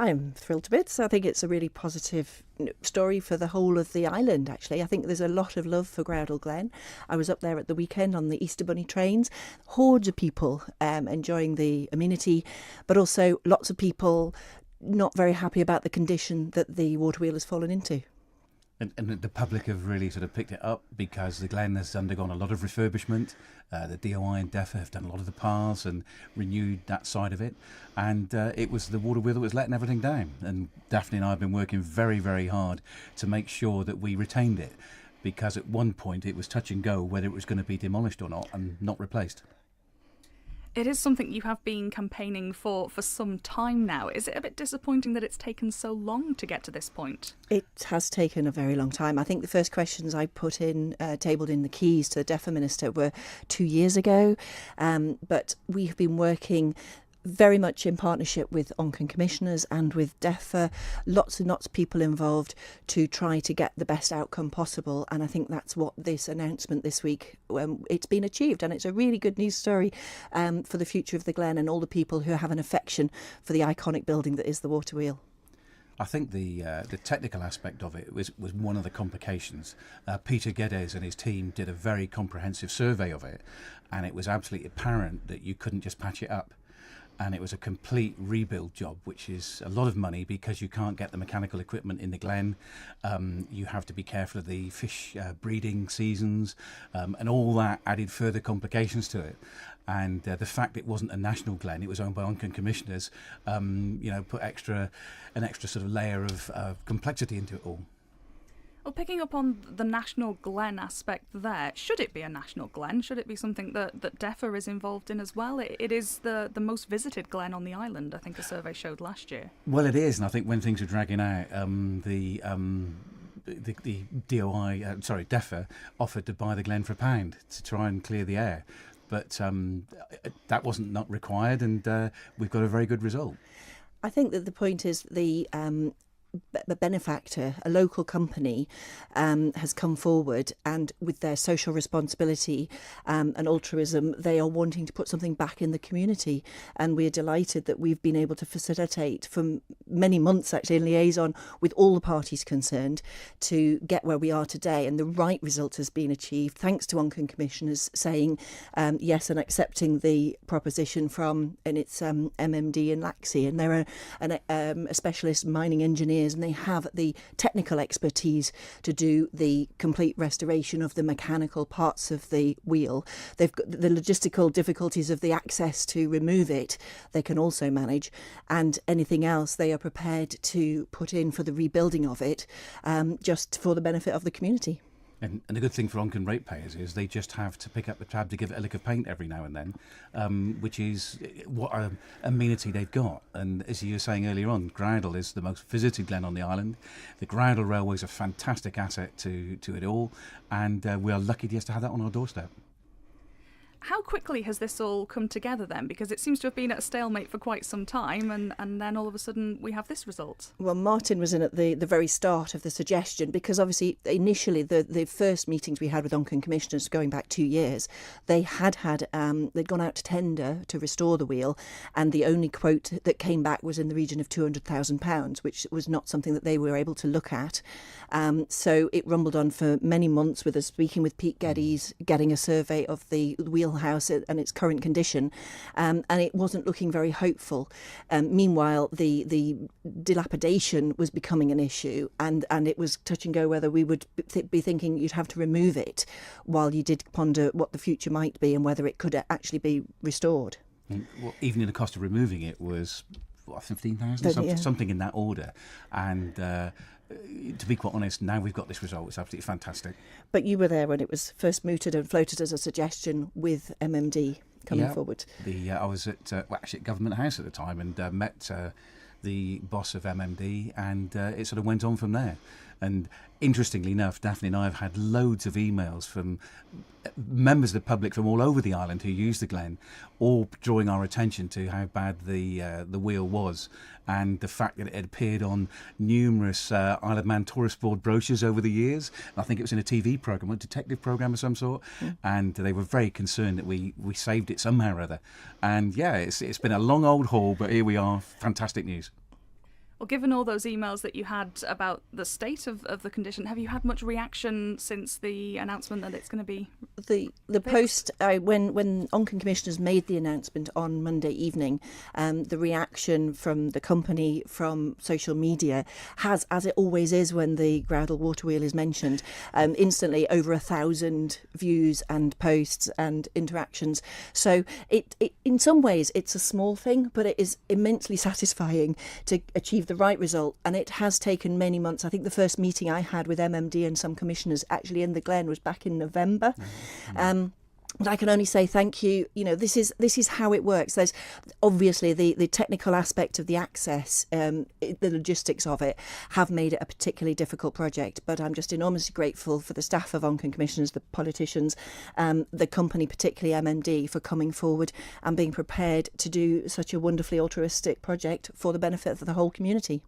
I'm thrilled to bits. I think it's a really positive story for the whole of the island, actually. I think there's a lot of love for Groudle Glen. I was up there at the weekend on the Easter Bunny trains. Hordes of people enjoying the amenity, but also lots of people not very happy about the condition that the waterwheel has fallen into. And the public have really sort of picked it up because the Glen has undergone a lot of refurbishment. The DOI and DEFA have done a lot of the paths and renewed that side of it. And it was the waterwheel that was letting everything down. And Daphne and I have been working very, very hard to make sure that we retained it, because at one point it was touch and go whether it was going to be demolished or not and not replaced. It is something you have been campaigning for some time now. Is it a bit disappointing that it's taken so long to get to this point? It has taken a very long time. I think the first questions I put in, tabled in the keys to the DEFA Minister were 2 years ago. But we have been working very much in partnership with Onchan commissioners and with DEFA, lots and lots of people involved to try to get the best outcome possible. And I think that's what this announcement this week, it's been achieved. And it's a really good news story for the future of the Glen and all the people who have an affection for the iconic building that is the waterwheel. I think the technical aspect of it was one of the complications. Peter Geddes and his team did a very comprehensive survey of it, and it was absolutely apparent that you couldn't just patch it up. And it was a complete rebuild job, which is a lot of money because you can't get the mechanical equipment in the Glen. You have to be careful of the fish breeding seasons, and all that added further complications to it. And the fact it wasn't a national Glen, it was owned by Onchan commissioners, put an extra sort of layer of complexity into it all. Well, picking up on the National Glen aspect there, should it be a National Glen? Should it be something that DEFA is involved in as well? It is the most visited Glen on the island, I think a survey showed last year. Well, it is, and I think when things are dragging out, the DEFA offered to buy the Glen for £1 to try and clear the air. But that wasn't not required, and we've got a very good result. I think that the point is the benefactor, a local company, has come forward, and with their social responsibility and altruism, they are wanting to put something back in the community. And we're delighted that we've been able to facilitate for many months, actually, in liaison with all the parties concerned to get where we are today. And the right result has been achieved, thanks to Onchan commissioners saying yes and accepting the proposition from, and it's MMD and Laxey. And they're a specialist mining engineer, and they have the technical expertise to do the complete restoration of the mechanical parts of the wheel. They've got the logistical difficulties of the access to remove it, they can also manage, and anything else they are prepared to put in for the rebuilding of it, just for the benefit of the community. And the good thing for Onchan ratepayers is they just have to pick up the tab to give it a lick of paint every now and then, which is what amenity they've got. And as you were saying earlier on, Groudle is the most visited Glen on the island. The Groudle Railway is a fantastic asset to it all, and we are lucky just to have that on our doorstep. How quickly has this all come together then? Because it seems to have been at a stalemate for quite some time, and then all of a sudden we have this result. Well, Martyn was in at the very start of the suggestion, because obviously initially the first meetings we had with Onchan commissioners going back 2 years, they'd gone out to tender to restore the wheel, and the only quote that came back was in the region of £200,000, which was not something that they were able to look at. So it rumbled on for many months with us speaking with Pete Geddes, getting a survey of the wheel house and its current condition, and it wasn't looking very hopeful. Meanwhile, the dilapidation was becoming an issue, and it was touch and go whether we would be thinking you'd have to remove it while you did ponder what the future might be and whether it could actually be restored. Well, even the cost of removing it was, what, 15,000, something in that order, and to be quite honest, now we've got this result. It's absolutely fantastic. But you were there when it was first mooted and floated as a suggestion with MMD coming forward. I was actually at Government House at the time and met the boss of MMD, and it sort of went on from there. And interestingly enough, Daphne and I have had loads of emails from members of the public from all over the island who use the Glen, all drawing our attention to how bad the wheel was, and the fact that it had appeared on numerous Isle of Man tourist board brochures over the years. I think it was in a TV programme, a detective programme of some sort, and they were very concerned that we saved it somehow or other. And yeah, it's been a long old haul, but here we are. Fantastic news. Well, given all those emails that you had about the state of the condition, have you had much reaction since the announcement that it's going to be the post when Onchan Commissioners made the announcement on Monday evening? The reaction from the company, from social media, has, as it always is when the Groudle waterwheel is mentioned, instantly over 1,000 views and posts and interactions. So it in some ways it's a small thing, but it is immensely satisfying to achieve the right result. And it has taken many months. I think the first meeting I had with MMD and some commissioners actually in the Glen was back in November. But I can only say thank you. You know, this is how it works. There's obviously the technical aspect of the access, the logistics of it have made it a particularly difficult project. But I'm just enormously grateful for the staff of Onchan Commissioners, the politicians, the company, particularly MMD, for coming forward and being prepared to do such a wonderfully altruistic project for the benefit of the whole community.